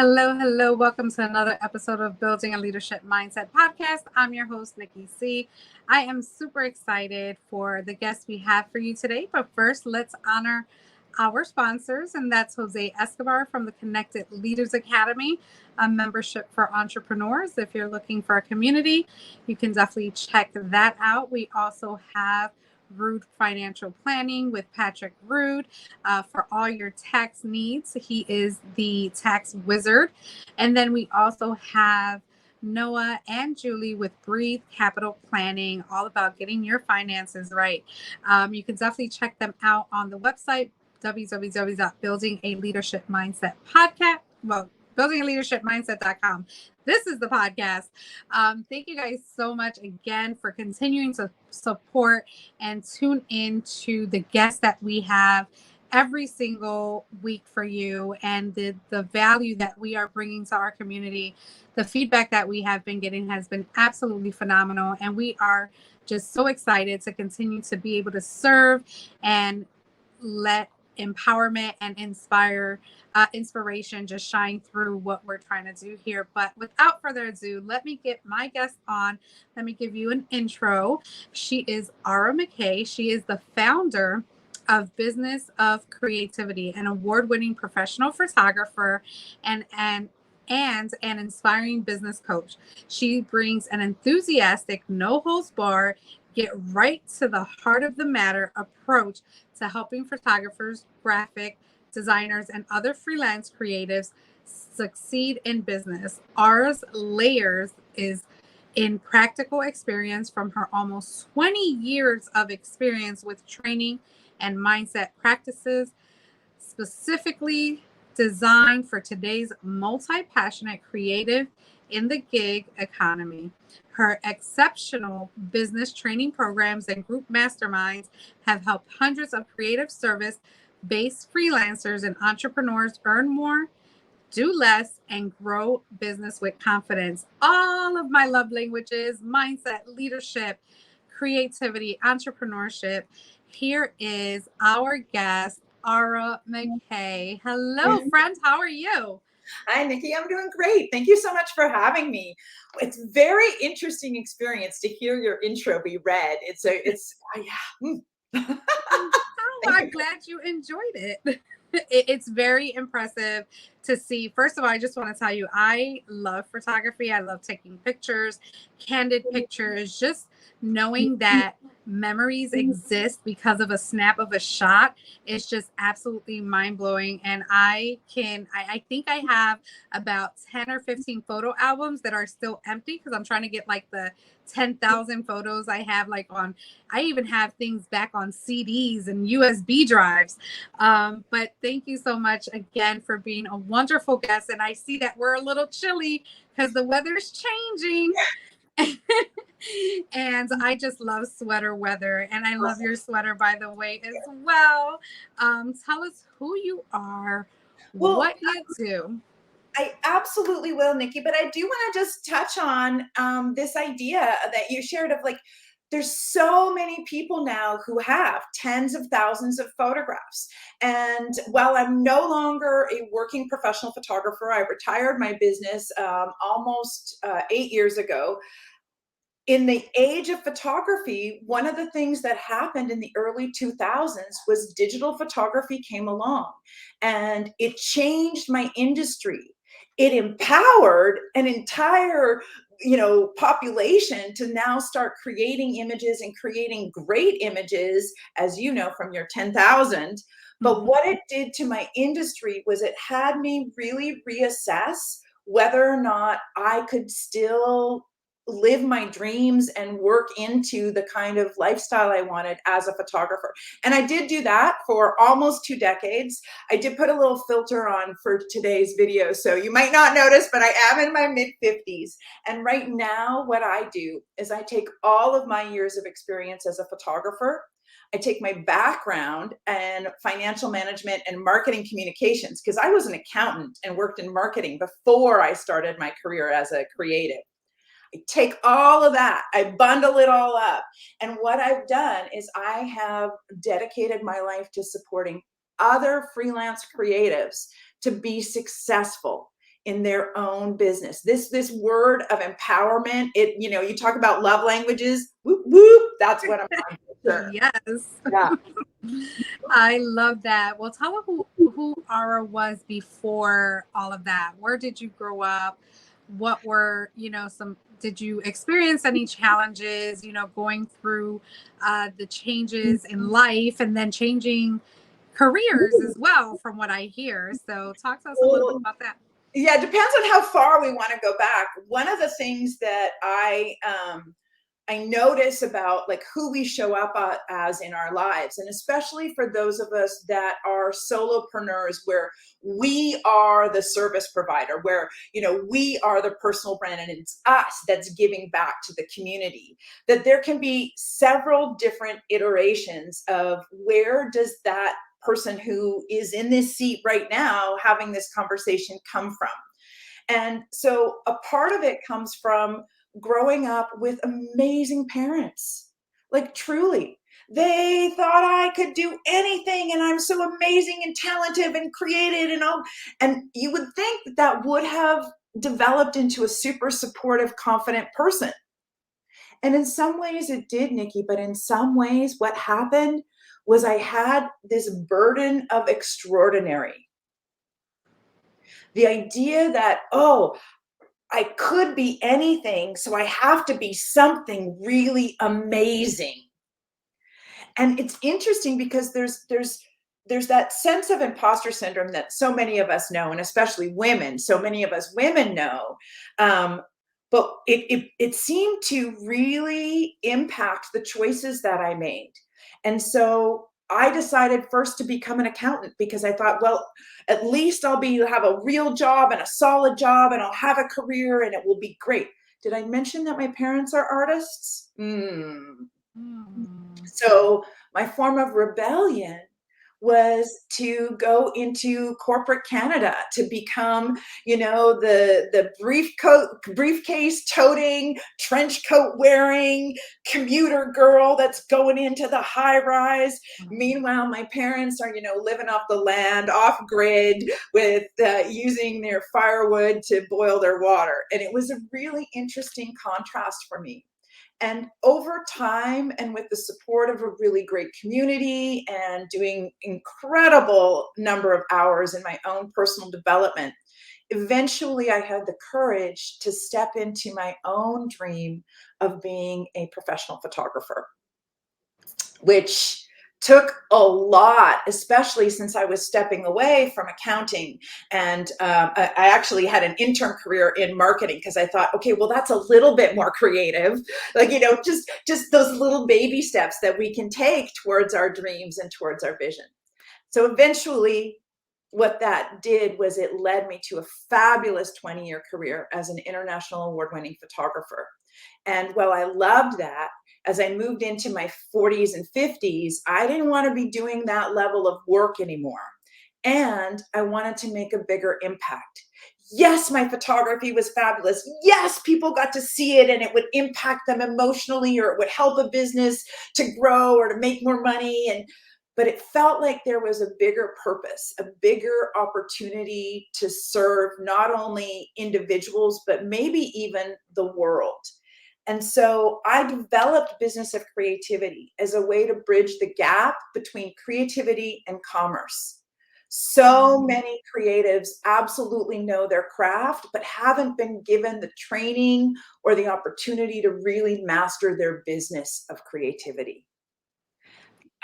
Hello, hello. Welcome to another episode of Building a Leadership Mindset podcast. I'm your host, Nikki C. I am super excited for the guest we have for you today. But first, let's honor our sponsors, and that's Jose Escobar from the Connected Leaders Academy, a membership for entrepreneurs. If you're looking for a community, you can definitely check that out. We also have Rude Financial Planning with Patrick Rude for all your tax needs. He is the tax wizard. And then we also have Noah and Julie with Breathe Capital Planning, all about getting your finances right. You can definitely check them out on the website, buildingaleadershipmindset.com. This is the podcast. Thank you guys so much again for continuing to support and tune in to the guests that we have every single week for you, and the value that we are bringing to our community. The feedback that we have been getting has been absolutely phenomenal, and we are just so excited to continue to be able to serve and let empowerment and inspiration just shine through what we're trying to do here. But without further ado, let me get my guest on. Let me give you an intro. She is Ara McKay. She is the founder of Business of Creativity, an award-winning professional photographer and an inspiring business coach. She brings an enthusiastic, no-holds-barred, get right to the heart of the matter approach to helping photographers, graphic designers, and other freelance creatives succeed in business. Ara's layers is in practical experience from her almost 20 years of experience with training and mindset practices, specifically designed for today's multi-passionate creative in the gig economy. Her exceptional business training programs and group masterminds have helped hundreds of creative service-based freelancers and entrepreneurs earn more, do less, and grow business with confidence. All of my love languages: mindset, leadership, creativity, entrepreneurship. Here is our guest, Ara McKay. Hello, friends. How are you? Hi, Nikki. I'm doing great. Thank you so much for having me. It's a very interesting experience to hear your intro be read. I'm glad you enjoyed it. It's very impressive to see. First of all, I just want to tell you, I love photography. I love taking pictures, candid pictures, just knowing that memories exist because of a snap of a shot is just absolutely mind-blowing. And I think I have about 10 or 15 photo albums that are still empty because I'm trying to get like the 10,000 photos I have I even have things back on CDs and USB drives. But thank you so much again for being a wonderful guest. And I see that we're a little chilly because the weather's changing. And I just love sweater weather. And I love your sweater, by the way, as well. Tell us who you are, what you do. I absolutely will, Nikki, but I do want to just touch on this idea that you shared of there's so many people now who have tens of thousands of photographs. And while I'm no longer a working professional photographer, I retired my business almost 8 years ago. In the age of photography, one of the things that happened in the early 2000s was digital photography came along, and it changed my industry. It empowered an entire population to now start creating images and creating great images, as you know, from your 10,000. But what it did to my industry was it had me really reassess whether or not I could still live my dreams and work into the kind of lifestyle I wanted as a photographer. And I did do that for almost 2 decades. I did put a little filter on for today's video, so you might not notice, but I am in my mid-50s. And right now, what I do is I take all of my years of experience as a photographer, I take my background in financial management and marketing communications, because I was an accountant and worked in marketing before I started my career as a creative. I take all of that, I bundle it all up. And what I've done is I have dedicated my life to supporting other freelance creatives to be successful in their own business. This word of empowerment, it, you know, you talk about love languages, whoop, whoop, that's what I'm on for sure. Yes. Yeah. I love that. Well, tell me who Ara was before all of that. Where did you grow up? What were, did you experience any challenges, going through the changes in life and then changing careers as well, from what I hear. So talk to us a little bit Well, about that. yeah, it depends on how far we want to go back. One of the things that I notice about like who we show up as in our lives, and especially for those of us that are solopreneurs, where we are the service provider, where, you know, we are the personal brand and it's us that's giving back to the community, that there can be several different iterations of where does that person who is in this seat right now having this conversation come from. And so a part of it comes from growing up with amazing parents. Like truly, they thought I could do anything and I'm so amazing and talented and creative and all. And you would think that that would have developed into a super supportive, confident person. And in some ways it did, Nikki, but in some ways what happened was I had this burden of extraordinary. The idea that, oh, I could be anything, so I have to be something really amazing. And it's interesting because there's that sense of imposter syndrome that so many of us know, and especially women. So many of us women know, but it seemed to really impact the choices that I made. And so I decided first to become an accountant because I thought, well, at least have a real job and a solid job, and I'll have a career, and it will be great. Did I mention that my parents are artists? Hmm. So my form of rebellion was to go into corporate Canada to become, you know, the briefcase toting, trench coat wearing commuter girl that's going into the high rise. Meanwhile, my parents are, you know, living off the land, off grid, with using their firewood to boil their water. And it was a really interesting contrast for me. And over time, and with the support of a really great community and doing incredible number of hours in my own personal development, eventually I had the courage to step into my own dream of being a professional photographer, which took a lot, especially since I was stepping away from accounting. And I actually had an intern career in marketing because I thought, okay, well, that's a little bit more creative. Like, you know, just those little baby steps that we can take towards our dreams and towards our vision. So eventually, what that did was it led me to a fabulous 20-year career as an international award-winning photographer. And while I loved that, as I moved into my 40s and 50s, I didn't want to be doing that level of work anymore. And I wanted to make a bigger impact. Yes, my photography was fabulous. Yes, people got to see it and it would impact them emotionally, or it would help a business to grow or to make more money. But it felt like there was a bigger purpose, a bigger opportunity to serve not only individuals, but maybe even the world. And so I developed Business of Creativity as a way to bridge the gap between creativity and commerce. So many creatives absolutely know their craft, but haven't been given the training or the opportunity to really master their business of creativity.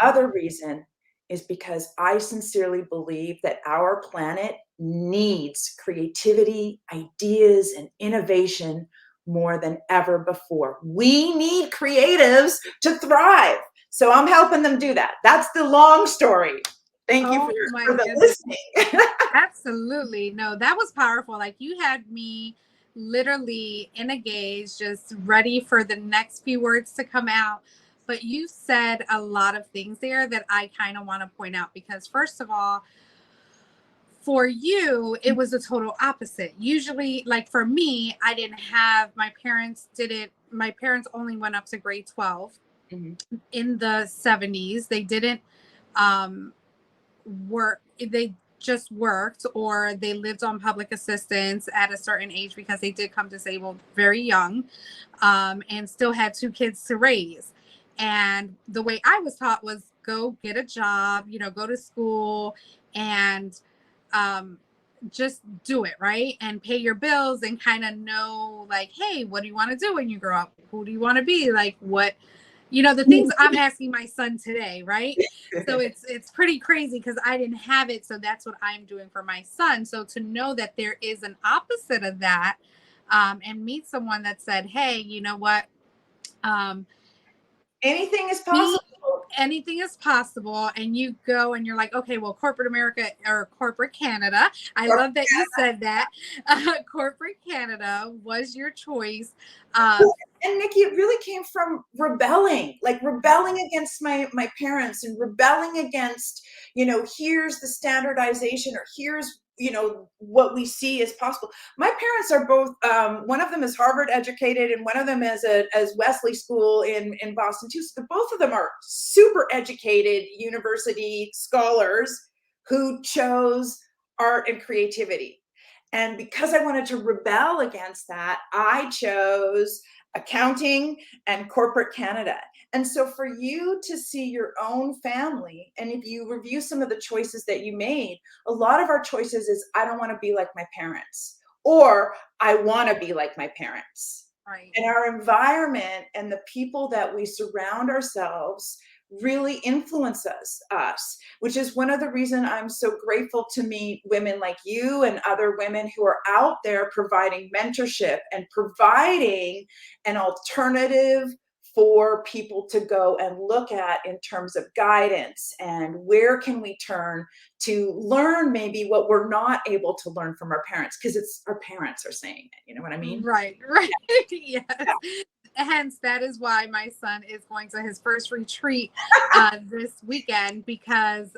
Other reason is because I sincerely believe that our planet needs creativity, ideas, and innovation more than ever before. We need creatives to thrive. So I'm helping them do that. That's the long story. Thank you Oh my for the goodness. listening. Absolutely. No, that was powerful. Like, you had me literally in a gaze, just ready for the next few words to come out. But you said a lot of things there that I kind of want to point out, because first of all, for you, it was a total opposite. Usually, like for me, I didn't have, my parents only went up to grade 12 Mhm. in the 70s. They didn't um work. just worked, or they lived on public assistance at a certain age because they did come disabled very young, and still had 2 kids to raise. And the way I was taught was go get a job, go to school, and um, just do it, right? And pay your bills and kind of know, like, hey, what do you want to do when you grow up? Who do you want to be? Like, what, the things I'm asking my son today, right? So it's pretty crazy because I didn't have it. So that's what I'm doing for my son. So to know that there is an opposite of that, and meet someone that said, hey, you know what? Um, Anything is be possible. anything is possible, and you go and you're like, okay, well, corporate America or corporate Canada, I love that you said that. Corporate Canada was your choice. And Nikki, it really came from rebelling against my parents, and rebelling against, here's the standardization, or here's, what we see as possible. My parents are both, one of them is Harvard educated, and one of them is as Wesley School in Boston too. So both of them are super educated university scholars who chose art and creativity. And because I wanted to rebel against that, I chose accounting and corporate Canada. And so for you to see your own family, and if you review some of the choices that you made, a lot of our choices is, I don't want to be like my parents, or I want to be like my parents. Right. And our environment and the people that we surround ourselves really influence us, which is one of the reasons I'm so grateful to meet women like you and other women who are out there providing mentorship and providing an alternative for people to go and look at in terms of guidance, and where can we turn to learn maybe what we're not able to learn from our parents, because it's our parents are saying it. You know what I mean? Right. Yes. Hence, that is why my son is going to his first retreat this weekend, because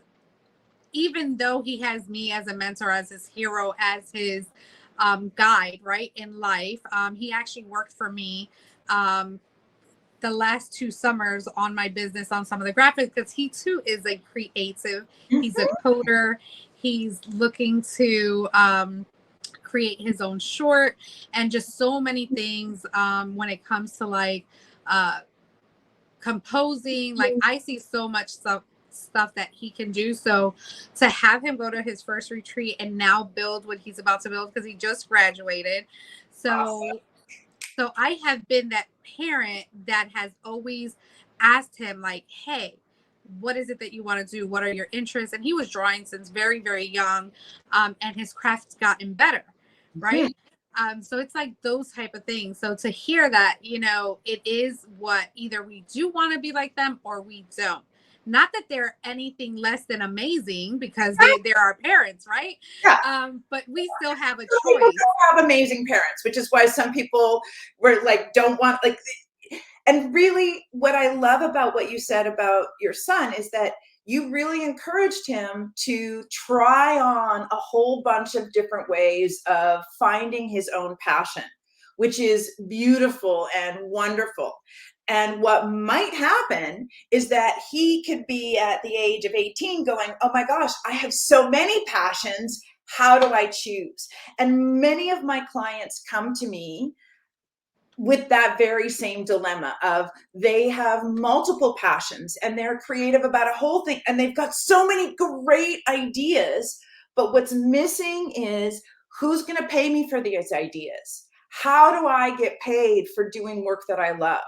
even though he has me as a mentor, as his hero, as his guide, right, in life, he actually worked for me the last 2 summers on my business on some of the graphics, because he too is a creative. He's a coder. He's looking to create his own short, and just so many things when it comes to like composing. Like, I see so much stuff that he can do. So to have him go to his first retreat and now build what he's about to build, because he just graduated. So Awesome. So I have been that parent that has always asked him, like, hey, what is it that you want to do? What are your interests? And he was drawing since very, very young, and his craft's gotten better, right? So it's like those type of things. So to hear that, it is what, either we do want to be like them or we don't. Not that they're anything less than amazing, because they're our parents, right? Yeah. But we still have a People choice. don't have amazing parents, which is why some people were like, don't want, like, and really what I love about what you said about your son is that you really encouraged him to try on a whole bunch of different ways of finding his own passion, which is beautiful and wonderful. And what might happen is that he could be at the age of 18 going, oh my gosh, I have so many passions. How do I choose? And many of my clients come to me with that very same dilemma of, they have multiple passions and they're creative about a whole thing, and they've got so many great ideas, but what's missing is, who's going to pay me for these ideas? How do I get paid for doing work that I love?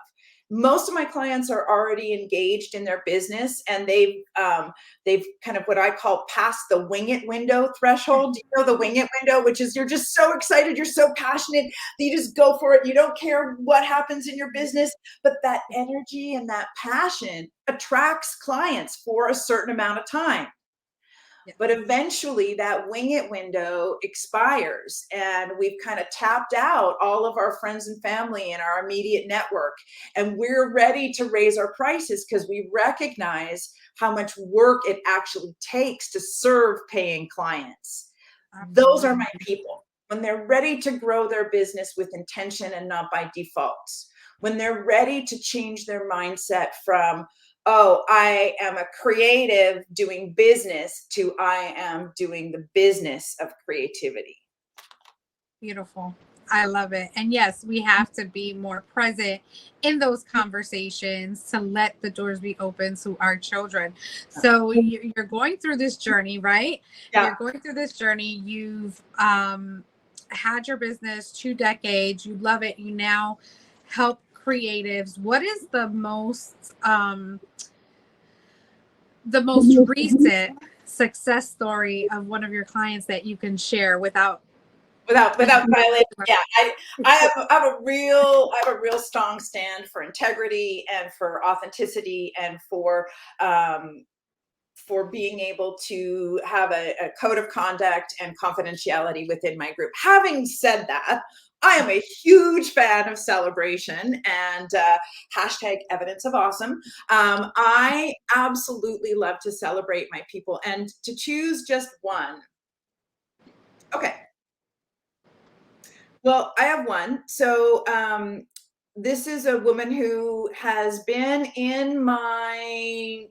Most of my clients are already engaged in their business, and they've kind of what I call passed the wing it window threshold. Do you know the wing it window? Which is, you're just so excited, you're so passionate, that you just go for it. You don't care what happens in your business, but that energy and that passion attracts clients for a certain amount of time. But eventually that wing it window expires, and we've kind of tapped out all of our friends and family and our immediate network. And we're ready to raise our prices because we recognize how much work it actually takes to serve paying clients. Those are my people. When they're ready to grow their business with intention and not by default. When they're ready to change their mindset from, oh, I am a creative doing business to I am doing the business of creativity. Beautiful. I love it. And yes, we have to be more present in those conversations to let the doors be open to our children. So you're going through this journey, right? Yeah. You're going through this journey. You've had your business 2 decades. You love it. You now help creatives. What is the most recent success story of one of your clients that you can share without Without violating? Yeah, I have a real strong stand for integrity and for authenticity and for being able to have a code of conduct and confidentiality within my group. Having said that, I am a huge fan of celebration and hashtag evidence of awesome. I absolutely love to celebrate my people, and to choose just one. Okay. Well, I have one. So this is a woman who has been in my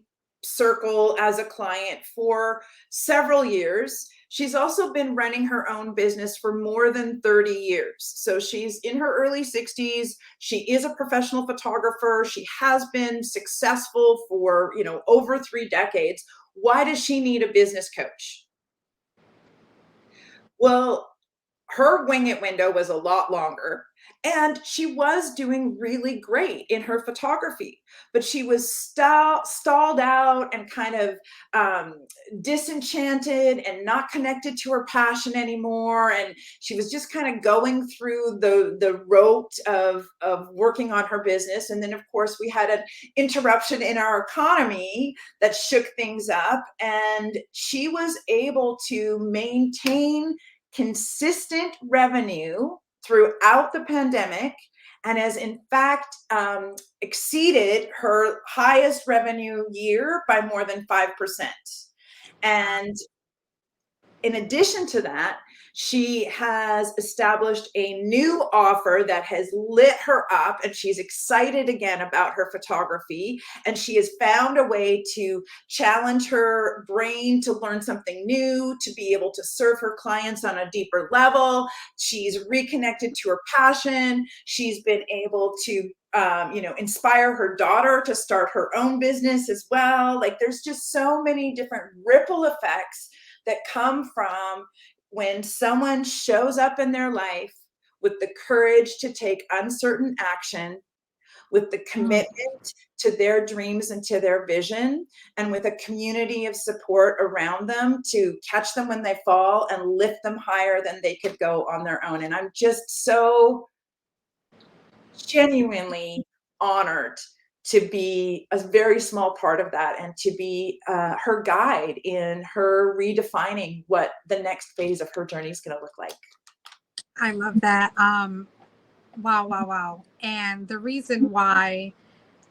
circle as a client for several years. She's also been running her own business for more than 30 years. So she's in her early 60s. She is a professional photographer. She has been successful for, over 3 decades. Why does she need a business coach? Well, her wing it window was a lot longer, and she was doing really great in her photography, but she was stalled out and kind of disenchanted and not connected to her passion anymore, and she was just kind of going through the rote of working on her business. And then of course we had an interruption in our economy that shook things up, and she was able to maintain consistent revenue throughout the pandemic, and has in fact exceeded her highest revenue year by more than 5%. And in addition to that, she has established a new offer that has lit her up, and she's excited again about her photography. And she has found a way to challenge her brain to learn something new, to be able to serve her clients on a deeper level. She's reconnected to her passion. She's been able to inspire her daughter to start her own business as well. Like, there's just so many different ripple effects that come from when someone shows up in their life with the courage to take uncertain action, with the commitment to their dreams and to their vision, and with a community of support around them to catch them when they fall and lift them higher than they could go on their own. And I'm just so genuinely honored to be a very small part of that, and to be her guide in her redefining what the next phase of her journey is going to look like. I love that. Wow. And the reason why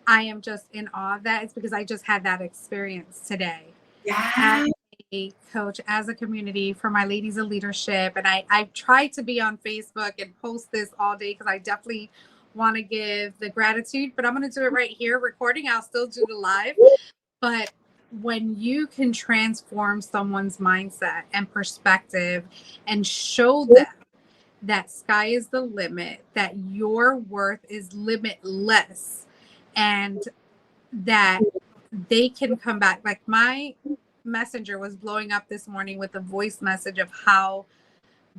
I am just in awe of that is because I just had that experience today. Yeah. As a coach, as a community for my ladies of leadership. And I've tried to be on Facebook and post this all day because I definitely want to give the gratitude, but I'm going to do it right here recording. I'll still do the live. But when you can transform someone's mindset and perspective and show them that sky is the limit, that your worth is limitless, and that they can come back. Like, my messenger was blowing up this morning with a voice message of how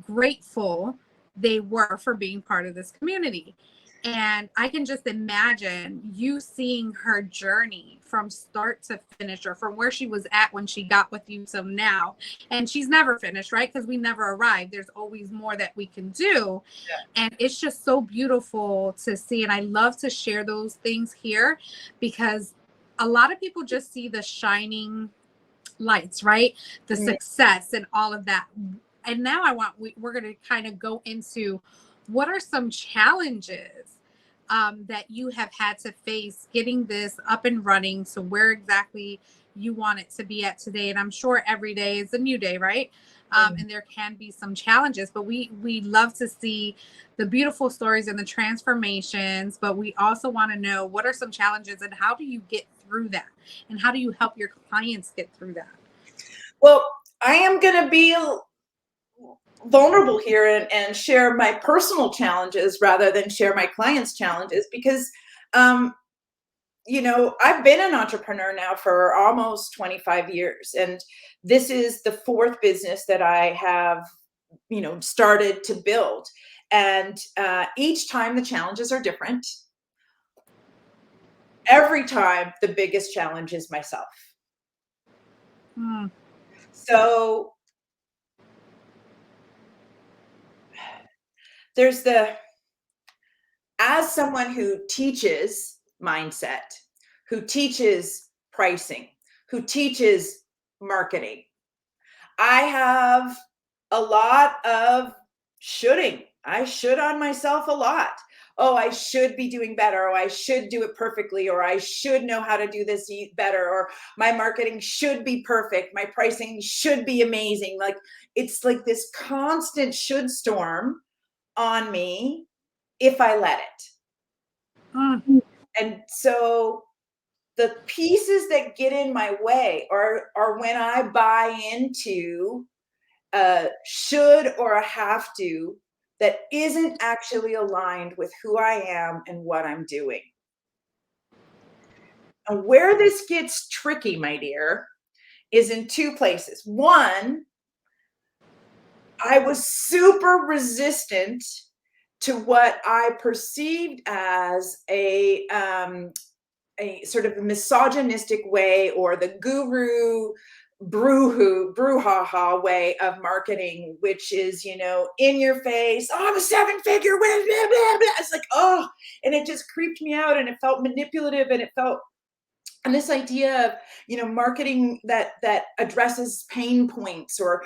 grateful they were for being part of this community. And I can just imagine you seeing her journey from start to finish, or from where she was at when she got with you to now. And she's never finished, right? Because we never arrive. There's always more that we can do. Yeah. And it's just so beautiful to see. And I love to share those things here, because a lot of people just see the shining lights, right? The success and all of that. And now we're going to kind of go into what are some challenges that you have had to face getting this up and running to where exactly you want it to be at today. And I'm sure every day is a new day, right? And there can be some challenges, but we love to see the beautiful stories and the transformations, but we also want to know what are some challenges and how do you get through that? And how do you help your clients get through that? Well, I am going to be vulnerable here and share my personal challenges rather than share my clients' challenges, because I've been an entrepreneur now for almost 25 years, and this is the fourth business that I have, started to build. And each time the challenges are different. Every time the biggest challenge is myself. Mm. So there's as someone who teaches mindset, who teaches pricing, who teaches marketing, I have a lot of shoulding. I should on myself a lot. Oh, I should be doing better. Or I should do it perfectly. Or I should know how to do this better. Or my marketing should be perfect. My pricing should be amazing. Like, it's like this constant should storm on me if I let it. Mm. And so the pieces that get in my way are when I buy into a should or a have to that isn't actually aligned with who I am and what I'm doing. And where this gets tricky, my dear, is in two places. One, I was super resistant to what I perceived as a sort of misogynistic way, or the guru brouhaha way of marketing, which is, in your face, oh, I'm a seven-figure win, blah, blah, blah. It's like, oh, and it just creeped me out, and it felt manipulative, and it felt, and this idea of, marketing that addresses pain points, or,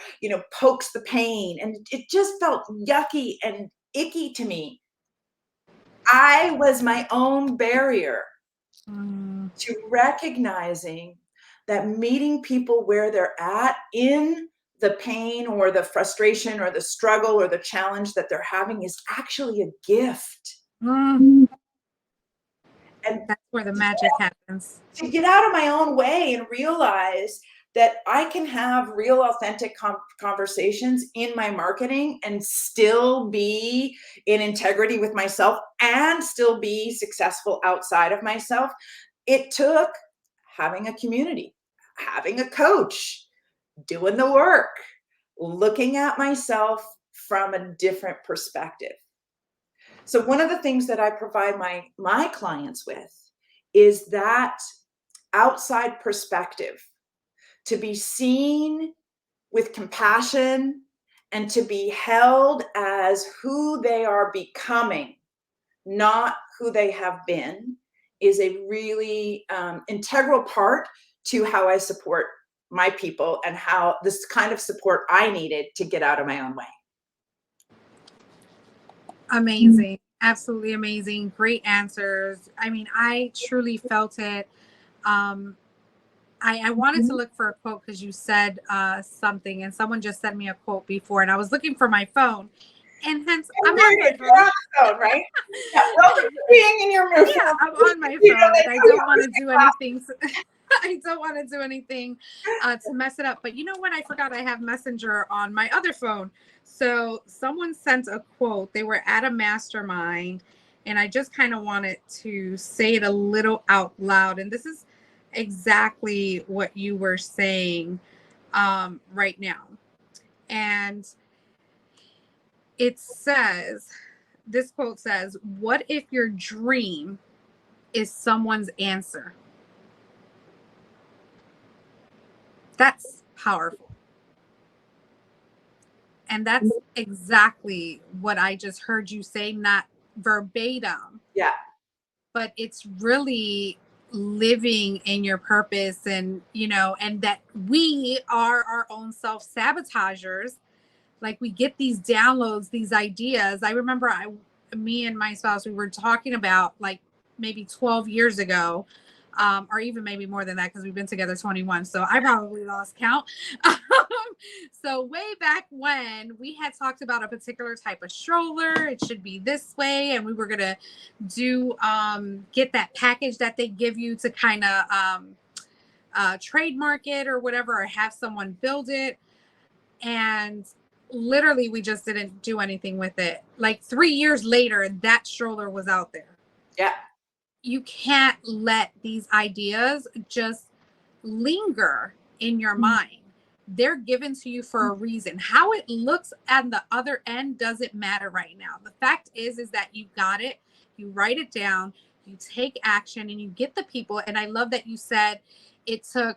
pokes the pain, and it just felt yucky and icky to me. I was my own barrier to recognizing that meeting people where they're at in the pain or the frustration or the struggle or the challenge that they're having is actually a gift. Mm. And That's where the magic happens. to get out of my own way and realize that I can have real authentic conversations in my marketing and still be in integrity with myself and still be successful outside of myself. It took having a community, having a coach, doing the work, looking at myself from a different perspective. So one of the things that I provide my clients with is that outside perspective, to be seen with compassion and to be held as who they are becoming, not who they have been, is a really integral part to how I support my people and how this kind of support I needed to get out of my own way. Amazing. Absolutely amazing. Great answers. I mean, I truly felt it. I wanted to look for a quote because you said something, and someone just sent me a quote before, and I was looking for my phone, and hence I'm on my phone, right? Yeah, welcome to being in your movie. Yeah, I'm on my phone, and I don't want to do anything. I don't want to do anything to mess it up. But you know what? I forgot I have Messenger on my other phone. So someone sent a quote. They were at a mastermind, and I just kind of wanted to say it a little out loud. And this is exactly what you were saying right now. And it says, this quote says, "What if your dream is someone's answer?" That's powerful. And that's exactly what I just heard you say, not verbatim. Yeah. But it's really living in your purpose, and, and that we are our own self-sabotagers. Like, we get these downloads, these ideas. I remember me and my spouse, we were talking about, like, maybe 12 years ago, or even maybe more than that, because we've been together 21. So I probably lost count. So way back when we had talked about a particular type of stroller, it should be this way, and we were gonna do get that package that they give you to kind of trademark it or whatever, or have someone build it. And literally, we just didn't do anything with it. Like 3 years later, that stroller was out there. Yeah. You can't let these ideas just linger in your mind. They're given to you for a reason. How it looks at the other end doesn't matter right now. The fact is that you got it, you write it down, you take action, and you get the people. And I love that you said it took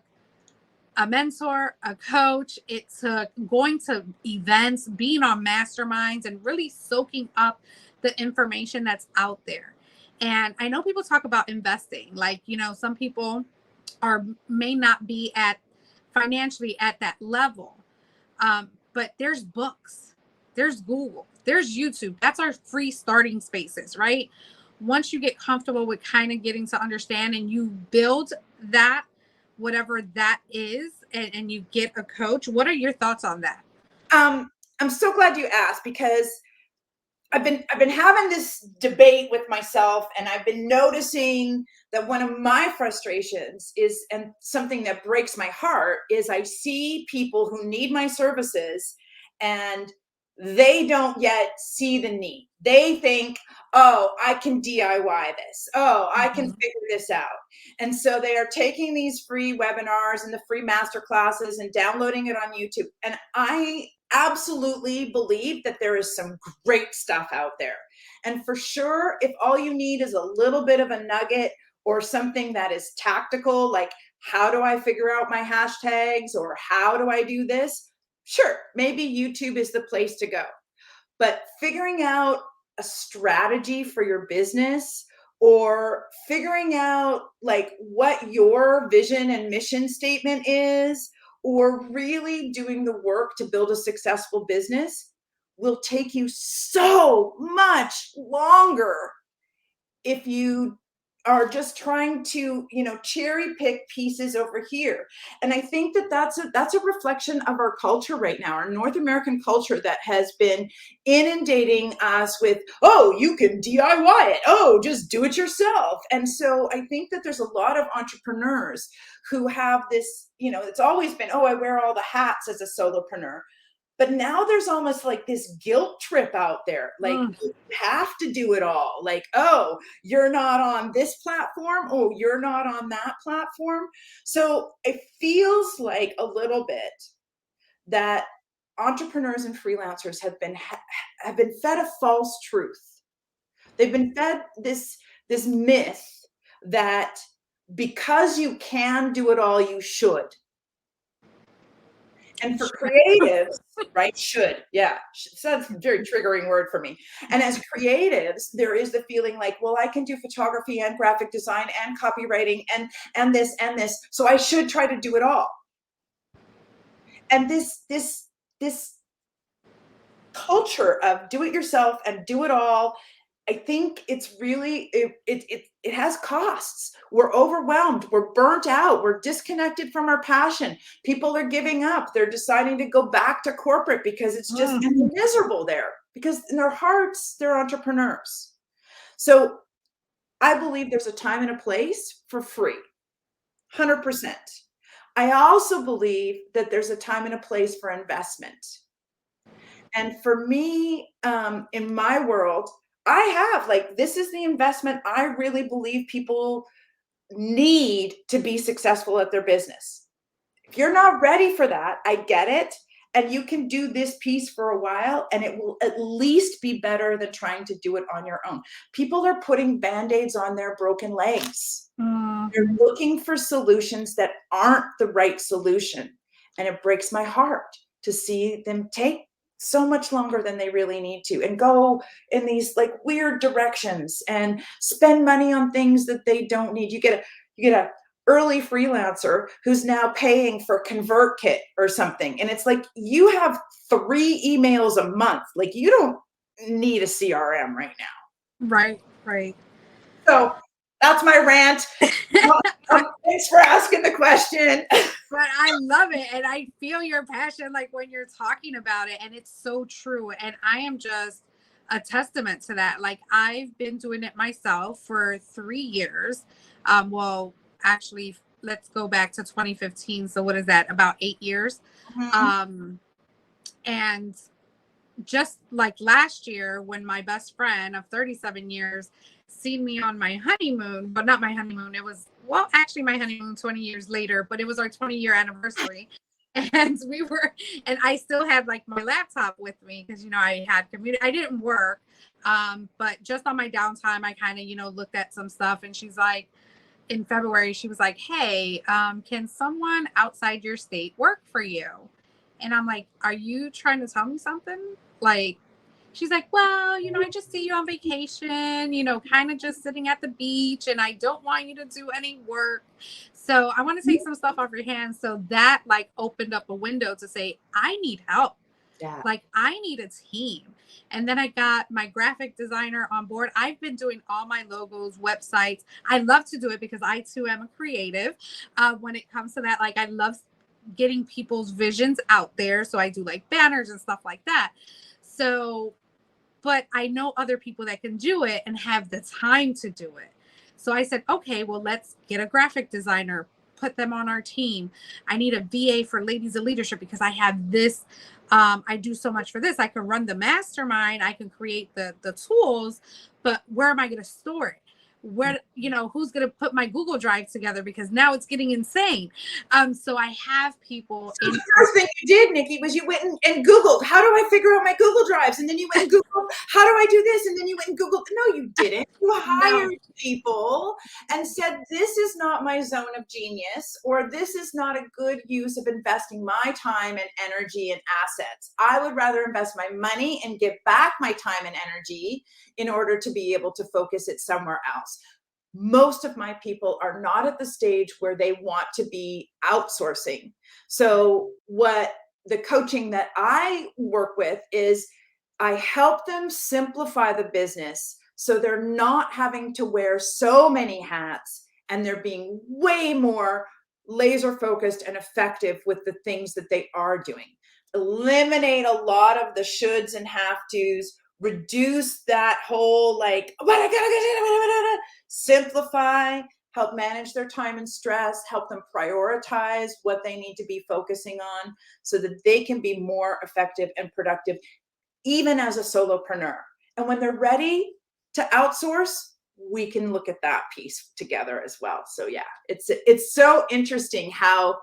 a mentor, a coach, it took going to events, being on masterminds, and really soaking up the information that's out there. And I know people talk about investing, like, some people may not be at financially at that level. But there's books, there's Google, there's YouTube. That's our free starting spaces, right? Once you get comfortable with kind of getting to understand and you build that, whatever that is, and you get a coach, what are your thoughts on that? I'm so glad you asked, because I've been having this debate with myself, and I've been noticing that one of my frustrations is, and something that breaks my heart, is I see people who need my services and they don't yet see the need. They think, oh, I can DIY this. Oh, I can figure this out. And so they are taking these free webinars and the free master classes and downloading it on YouTube. And I absolutely believe that there is some great stuff out there. And for sure, if all you need is a little bit of a nugget or something that is tactical, like how do I figure out my hashtags or how do I do this? Sure, maybe YouTube is the place to go. But figuring out a strategy for your business, or figuring out like what your vision and mission statement is, or really doing the work to build a successful business, will take you so much longer if you are just trying to, cherry pick pieces over here. And I think that that's a reflection of our culture right now, our North American culture, that has been inundating us with, oh, you can DIY it. Oh, just do it yourself. And so I think that there's a lot of entrepreneurs who have this, it's always been, oh, I wear all the hats as a solopreneur. But now there's almost like this guilt trip out there. Like, you have to do it all. Like, oh, you're not on this platform. Oh, you're not on that platform. So it feels like a little bit that entrepreneurs and freelancers have been fed a false truth. They've been fed this myth that because you can do it all, you should. And for creatives, right? Should. Yeah. That's a very triggering word for me. And as creatives, there is the feeling like, well, I can do photography and graphic design and copywriting and this and this. So I should try to do it all. And this culture of do it yourself and do it all, I think it's really, it has costs. We're overwhelmed. We're burnt out. We're disconnected from our passion. People are giving up. They're deciding to go back to corporate because it's just miserable there, because in their hearts, they're entrepreneurs. So I believe there's a time and a place for free, 100%. I also believe that there's a time and a place for investment. And for me, in my world, I have this is the investment I really believe people need to be successful at their business. If you're not ready for that, I get it. And you can do this piece for a while and it will at least be better than trying to do it on your own. People are putting band-aids on their broken legs. They're looking for solutions that aren't the right solution. And it breaks my heart to see them take so much longer than they really need to and go in these weird directions and spend money on things that they don't need. You get a early freelancer who's now paying for ConvertKit or something. And it's like, you have 3 emails a month. Like, you don't need a CRM right now. Right. So That's my rant. Thanks for asking the question. But I love it. And I feel your passion like when you're talking about it. And it's so true. And I am just a testament to that. Like I've been doing it myself for 3 years. Well, actually, let's go back to 2015. So what is that? About 8 years. Mhm. And just like last year when my best friend of 37 years seen me on my honeymoon, but not my honeymoon, it was, well, actually my honeymoon 20 years later, but it was our 20-year anniversary. And we were, and I still had like my laptop with me because, you know, I had community, I didn't work. But just on my downtime, I kind of, you know, looked at some stuff, and she's like, in February, she was like, hey, can someone outside your state work for you? And I'm like, are you trying to tell me something? Like, she's like, well, you know, I just see you on vacation, you know, kind of just sitting at the beach, and I don't want you to do any work. So I want to take some stuff off your hands. So that like opened up a window to say, I need help. Yeah. Like I need a team. And then I got my graphic designer on board. I've been doing all my logos, websites. I love to do it because I too am a creative. When it comes to that, like I love getting people's visions out there. So I do like banners and stuff like that. So, but I know other people that can do it and have the time to do it. So I said, okay, well, let's get a graphic designer, put them on our team. I need a VA for ladies of leadership because I have this. I do so much for this. I can run the mastermind. I can create the tools, but where am I going to store it? Where, you know, who's going to put my Google Drive together? Because now it's getting insane. So I have people. So the first thing you did, Nikki, was you went and Googled, how do I figure out my Google Drives? And then you went and Googled, how do I do this? And then you went and Googled. No, you didn't. You hired people and said, this is not my zone of genius, or this is not a good use of investing my time and energy and assets. I would rather invest my money and give back my time and energy in order to be able to focus it somewhere else. Most of my people are not at the stage where they want to be outsourcing. So what the coaching that I work with is I help them simplify the business so they're not having to wear so many hats, and they're being way more laser focused and effective with the things that they are doing. Eliminate a lot of the shoulds and have tos, reduce that whole like, what I gotta simplify, help manage their time and stress, help them prioritize what they need to be focusing on so that they can be more effective and productive, even as a solopreneur. And when they're ready to outsource, we can look at that piece together as well. So yeah, it's so interesting how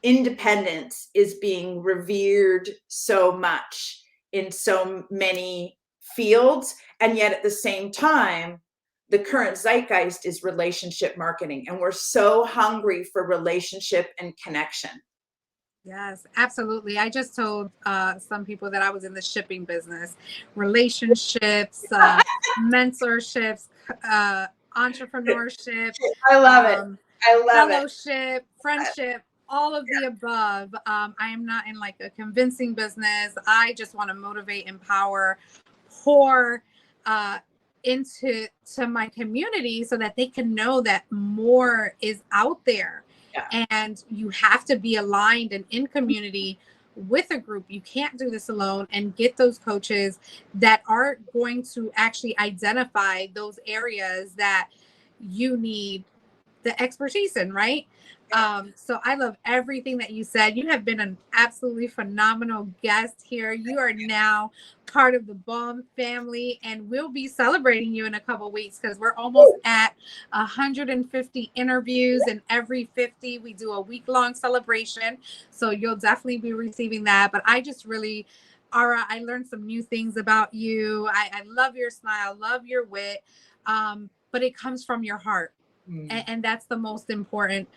independence is being revered so much in so many fields, and yet at the same time the current zeitgeist is relationship marketing, and we're so hungry for relationship and connection. Yes, absolutely. I just told some people that I was in the shipping business, relationships, mentorships, entrepreneurship, I love it. um, I love it. fellowship, friendship, all of the above. I am not in like a convincing business. I just want to motivate, empower, pour into my community so that they can know that more is out there. Yeah. And you have to be aligned and in community with a group. You can't do this alone, and get those coaches that are going to actually identify those areas that you need the expertise in, right? So I love everything that you said. You have been an absolutely phenomenal guest here. You are now part of the BALM family, and we'll be celebrating you in a couple of weeks because we're almost at 150 interviews, and every 50 we do a week-long celebration. So you'll definitely be receiving that. But I just really, Ara, I learned some new things about you. I love your smile, love your wit, but it comes from your heart. And that's the most important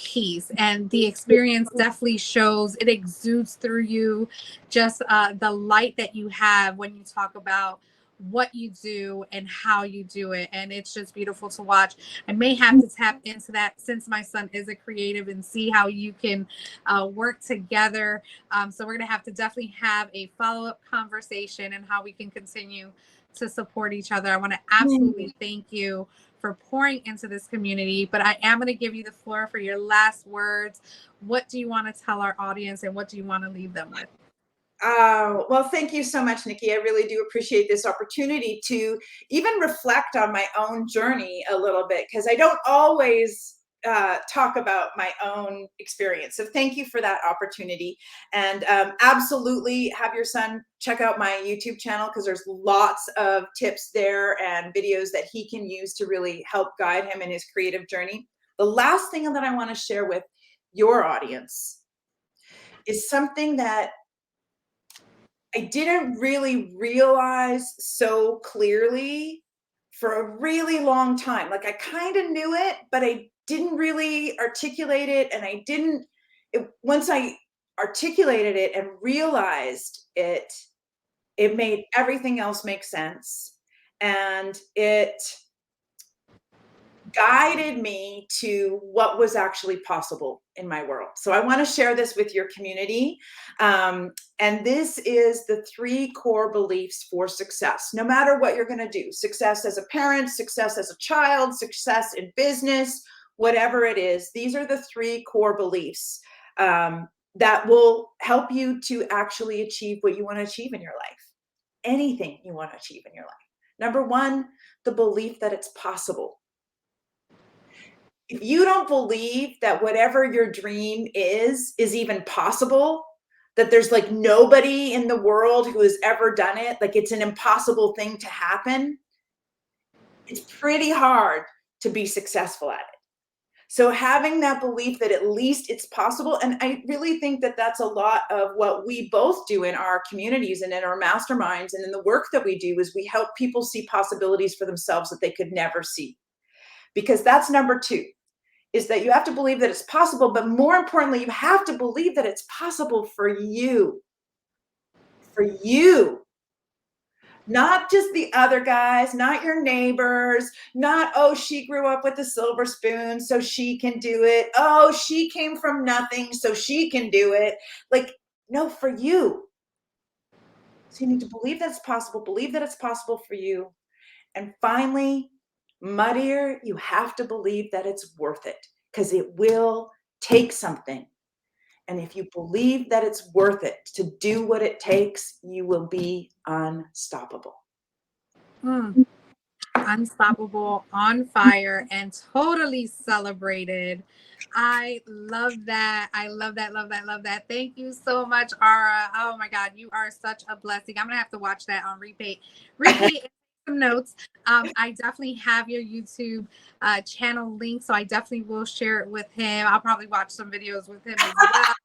piece. And the experience definitely shows, it exudes through you, just the light that you have when you talk about what you do and how you do it. And it's just beautiful to watch. I may have to tap into that since my son is a creative and see how you can work together. So we're going to have to definitely have a follow-up conversation and how we can continue to support each other. I want to absolutely thank you for pouring into this community. But I am going to give you the floor for your last words. What do you want to tell our audience, and what do you want to leave them with? Well, thank you so much, Nikki. I really do appreciate this opportunity to even reflect on my own journey a little bit, because I don't always talk about my own experience. So thank you for that opportunity. And absolutely have your son check out my YouTube channel, because there's lots of tips there and videos that he can use to really help guide him in his creative journey. The last thing that I want to share with your audience is something that I didn't really realize so clearly for a really long time. Like, I kind of knew it, but I didn't really articulate it. And once I articulated it and realized it, it made everything else make sense. And it guided me to what was actually possible in my world. So I want to share this with your community. And this is the 3 core beliefs for success, no matter what you're going to do. Success as a parent, success as a child, success in business, whatever it is. These are the 3 core beliefs that will help you to actually achieve what you want to achieve in your life. Anything you want to achieve in your life. Number 1, the belief that it's possible. If you don't believe that whatever your dream is even possible, that there's like nobody in the world who has ever done it, like it's an impossible thing to happen, it's pretty hard to be successful at it. So having that belief that at least it's possible, and I really think that that's a lot of what we both do in our communities and in our masterminds and in the work that we do, is we help people see possibilities for themselves that they could never see. Because that's number 2. Is that you have to believe that it's possible, but more importantly, you have to believe that it's possible for you. For you. Not just the other guys, not your neighbors, not, oh, she grew up with a silver spoon, so she can do it. Oh, she came from nothing, so she can do it. Like, no, for you. So you need to believe that it's possible, believe that it's possible for you. And finally, muddier, you have to believe that it's worth it, because it will take something. And if you believe that it's worth it to do what it takes, you will be unstoppable. Unstoppable, on fire, and totally celebrated. I love that. I love that. Love that. Love that. Thank you so much, Ara. Oh my God, you are such a blessing. I'm gonna have to watch that on repeat. Repeat some notes. I definitely have your YouTube channel link, so I definitely will share it with him. I'll probably watch some videos with him as well.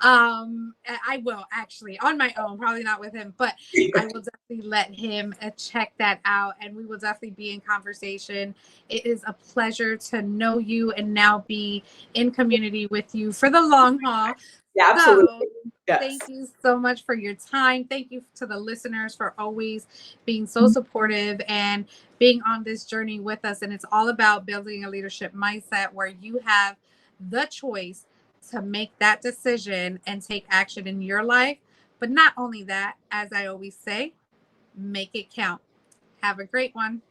I will actually on my own, probably not with him, but I will definitely let him check that out, and we will definitely be in conversation. It is a pleasure to know you and now be in community with you for the long haul. Yeah, absolutely. So yes. Thank you so much for your time. Thank you to the listeners for always being so supportive and being on this journey with us. And it's all about building a leadership mindset where you have the choice to make that decision and take action in your life. But not only that, as I always say, make it count. Have a great one.